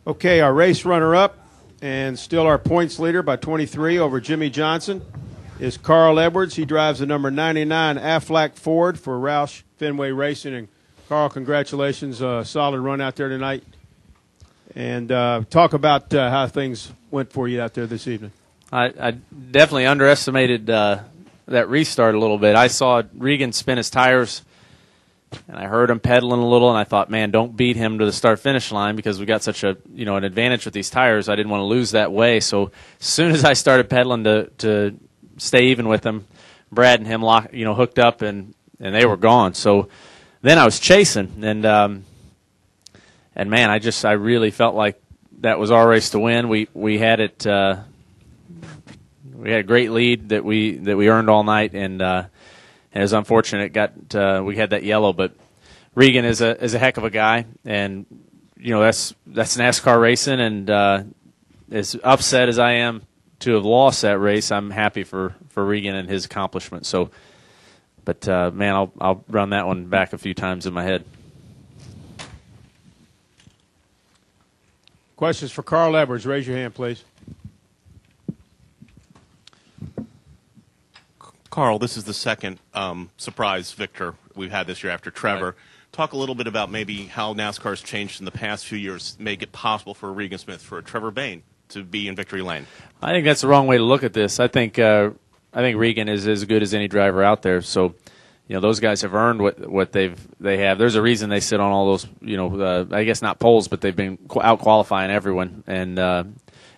Okay, our race runner-up and still our points leader by 23 over Jimmy Johnson is Carl Edwards. He drives the number 99 Aflac Ford for Roush Fenway Racing. And Carl, congratulations, solid run out there tonight. And talk about how things went for you out there this evening. I definitely underestimated that restart a little bit. I saw Regan spin his tires, and I heard him pedaling a little, and I thought, man, don't beat him to the start-finish line because we got such an advantage with these tires. I didn't want to lose that way. So as soon as I started pedaling to stay even with him, Brad and him hooked up, and they were gone. So then I was chasing, and man, I really felt like that was our race to win. We had it. We had a great lead that we earned all night, and it was unfortunate we had that yellow. But Regan is a heck of a guy, and that's NASCAR racing. And as upset as I am to have lost that race, I'm happy for Regan and his accomplishment. So, but man, I'll run that one back a few times in my head. Questions for Carl Edwards? Raise your hand, please. Carl, this is the second surprise victor we've had this year after Trevor. Right. Talk a little bit about maybe how NASCAR's changed in the past few years, make it possible for Regan Smith, for Trevor Bayne, to be in victory lane. I think that's the wrong way to look at this. I think Regan is as good as any driver out there. So, those guys have earned what they have. There's a reason they sit on all those, I guess not poles, but they've been out qualifying everyone, and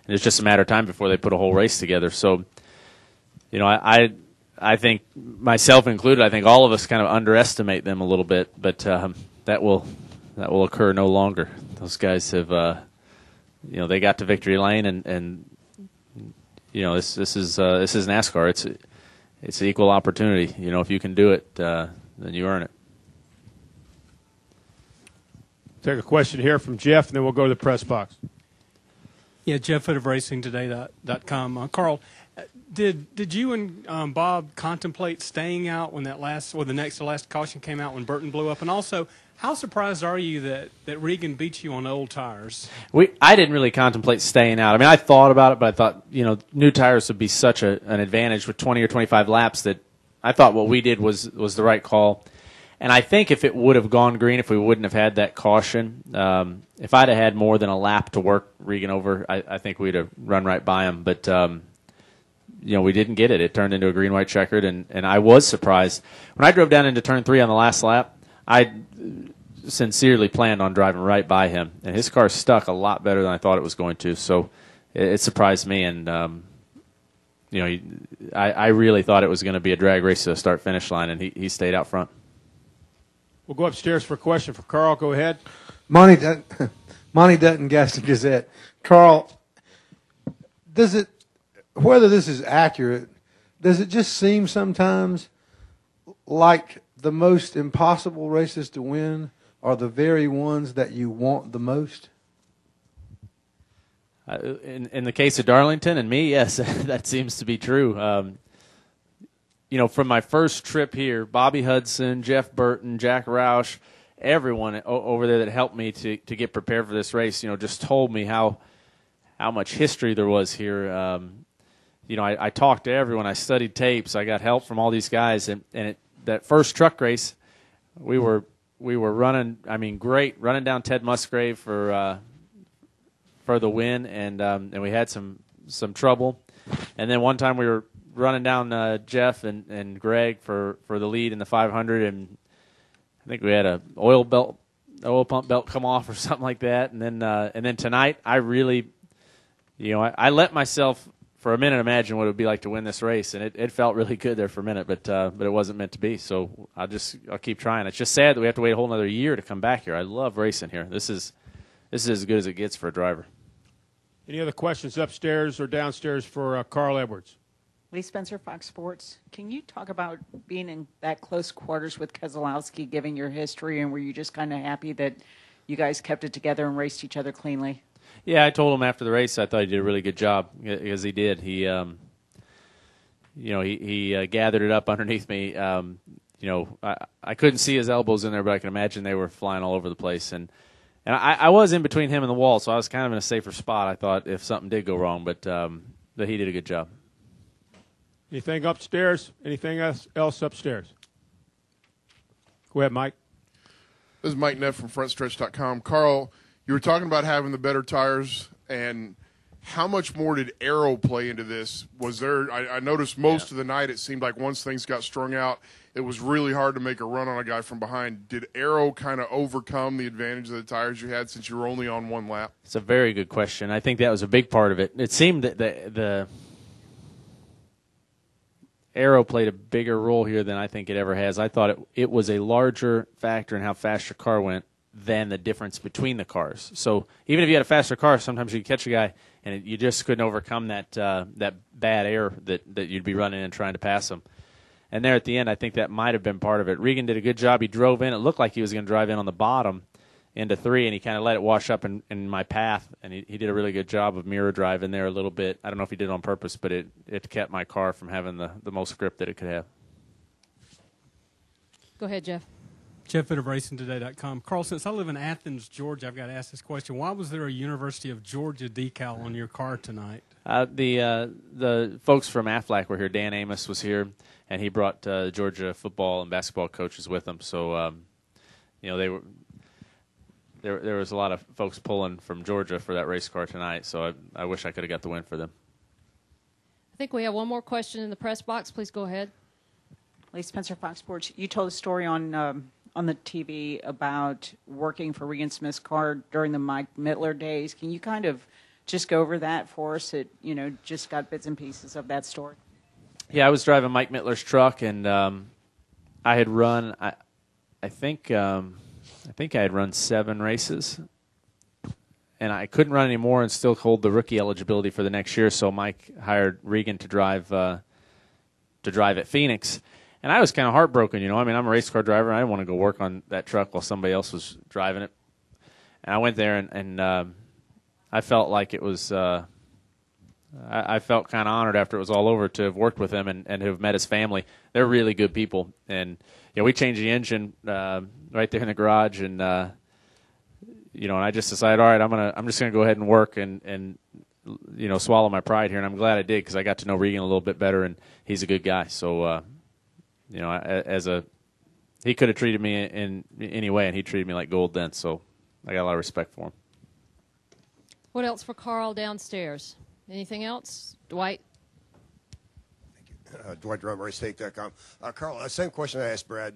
it's just a matter of time before they put a whole race together. So, I think, myself included, I think all of us kind of underestimate them a little bit, but that will occur no longer. Those guys have, they got to victory lane, and this is NASCAR. It's equal opportunity. If you can do it, then you earn it. Take a question here from Jeff, and then we'll go to the press box. Yeah, Jeff Hood of RacingToday.com. Carl, did you and Bob contemplate staying out when the next to last caution came out when Burton blew up? And also, how surprised are you that Regan beat you on old tires? I didn't really contemplate staying out. I mean, I thought about it, but I thought, new tires would be such an advantage with 20 or 25 laps that I thought what we did was the right call. And I think if it would have gone green, if we wouldn't have had that caution, if I'd have had more than a lap to work Regan over, I think we'd have run right by him. But, we didn't get it. It turned into a green-white checkered, and I was surprised. When I drove down into turn 3 on the last lap, I sincerely planned on driving right by him, and his car stuck a lot better than I thought it was going to. So it surprised me, and I really thought it was going to be a drag race to the start-finish line, and he stayed out front. We'll go upstairs for a question for Carl. Go ahead. Monty Dutton, Gaston Gazette. Carl, whether this is accurate, does it just seem sometimes like the most impossible races to win are the very ones that you want the most? In the case of Darlington and me, yes, that seems to be true. From my first trip here, Bobby Hudson, Jeff Burton, Jack Roush, everyone over there that helped me to get prepared for this race, just told me how much history there was here. I talked to everyone. I studied tapes. I got help from all these guys. And that first truck race, we were running, great, running down Ted Musgrave for the win, and we had some trouble. And then one time we were running down Jeff and Greg for the lead in the 500, and I think we had a oil pump belt come off or something like that. And then tonight, I really, I let myself for a minute imagine what it would be like to win this race, and it felt really good there for a minute, but it wasn't meant to be. So I'll keep trying. It's just sad that we have to wait a whole another year to come back here. I love racing here. This is as good as it gets for a driver. Any other questions upstairs or downstairs for Carl Edwards? Lee Spencer, Fox Sports. Can you talk about being in that close quarters with Keselowski, given your history, and were you just kind of happy that you guys kept it together and raced each other cleanly? Yeah, I told him after the race I thought he did a really good job, because he did. He gathered it up underneath me. I couldn't see his elbows in there, but I can imagine they were flying all over the place. And And I was in between him and the wall, so I was kind of in a safer spot, I thought, if something did go wrong. But he did a good job. Anything upstairs? Anything else upstairs? Go ahead, Mike. This is Mike Neff from FrontStretch.com. Carl, you were talking about having the better tires, and how much more did aero play into this? Was there? I noticed most of the night it seemed like once things got strung out, it was really hard to make a run on a guy from behind. Did aero kind of overcome the advantage of the tires you had since you were only on one lap? It's a very good question. I think that was a big part of it. It seemed that the aero played a bigger role here than I think it ever has. I thought it was a larger factor in how fast your car went than the difference between the cars. So even if you had a faster car, sometimes you could catch a guy and you just couldn't overcome that bad air that you'd be running and trying to pass him. And there at the end, I think that might have been part of it. Regan did a good job. He drove in. It looked like he was going to drive in on the bottom into 3, and he kind of let it wash up in my path, and he did a really good job of mirror driving there a little bit. I don't know if he did it on purpose, but it kept my car from having the most grip that it could have. Go ahead, Jeff. Jeff at RacingToday.com. Carl, since I live in Athens, Georgia, I've got to ask this question. Why was there a University of Georgia decal on your car tonight? The folks from Aflac were here. Dan Amos was here, and he brought Georgia football and basketball coaches with him. So, they were there was a lot of folks pulling from Georgia for that race car tonight. So I wish I could have got the win for them. I think we have one more question in the press box. Please go ahead. Lee Spencer, Fox Sports. You told a story on the TV about working for Regan Smith's car during the Mike Mittler days. Can you kind of just go over that for us? Just got bits and pieces of that story. Yeah, I was driving Mike Mittler's truck, and I had run. I think I had run 7 races, and I couldn't run anymore and still hold the rookie eligibility for the next year. So Mike hired Regan to drive at Phoenix. And I was kind of heartbroken, I'm a race car driver. And I didn't want to go work on that truck while somebody else was driving it. And I went there, and I felt like it was I felt kind of honored after it was all over to have worked with him and to have met his family. They're really good people. And, we changed the engine right there in the garage. And, and I just decided, all right, I'm just going to go ahead and work and swallow my pride here. And I'm glad I did because I got to know Regan a little bit better, and he's a good guy. So, he could have treated me in any way, and he treated me like gold then. So I got a lot of respect for him. What else for Carl downstairs? Anything else? Dwight? Thank you. Dwight Drum, RaceTake.com. Carl, same question I asked Brad.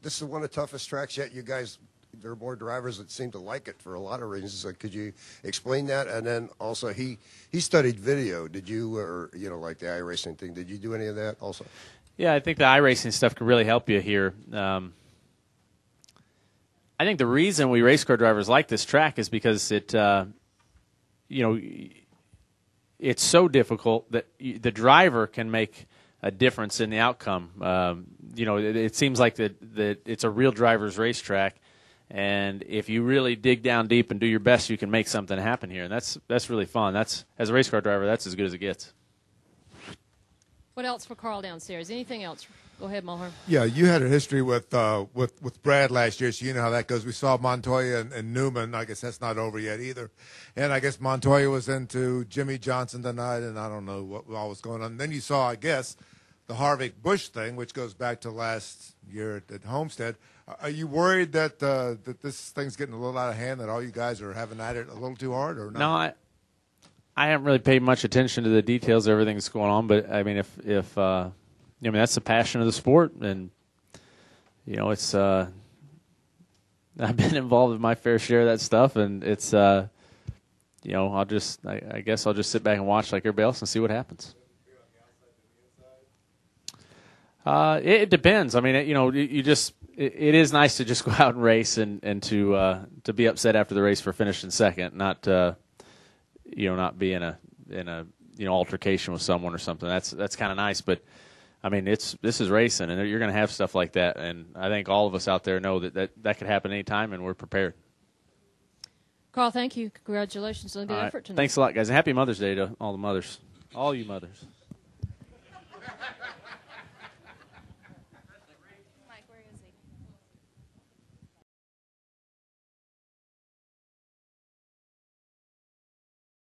This is one of the toughest tracks yet. You guys, there are more drivers that seem to like it for a lot of reasons. Could you explain that? And then also, he studied video. Did you, or like the iRacing thing? Did you do any of that also? Yeah, I think the iRacing stuff can really help you here. I think the reason we race car drivers like this track is because it, it's so difficult that the driver can make a difference in the outcome. It seems like that it's a real driver's racetrack, and if you really dig down deep and do your best, you can make something happen here, and that's really fun. That's, as a race car driver, that's as good as it gets. What else for Carl downstairs? Anything else? Go ahead, Mulhern. Yeah, you had a history with Brad last year, so you know how that goes. We saw Montoya and Newman. I guess that's not over yet either. And I guess Montoya was into Jimmy Johnson tonight, and I don't know what all was going on. And then you saw, I guess, the Harvick-Busch thing, which goes back to last year at Homestead. Are you worried that that this thing's getting a little out of hand, that all you guys are having at it a little too hard, or not? No, I haven't really paid much attention to the details of everything that's going on, but I mean, if that's the passion of the sport, and it's I've been involved with my fair share of that stuff, and it's I guess I'll just sit back and watch like everybody else and see what happens. It depends. I mean, it is nice to just go out and race and to be upset after the race for finishing second, not not be in a altercation with someone or something. That's kind of nice, but I mean, this is racing, and you're going to have stuff like that, and I think all of us out there know that could happen anytime, and we're prepared. Carl, thank you. Congratulations on the effort tonight. Thanks a lot, guys. And happy Mother's Day to all the mothers, all you mothers.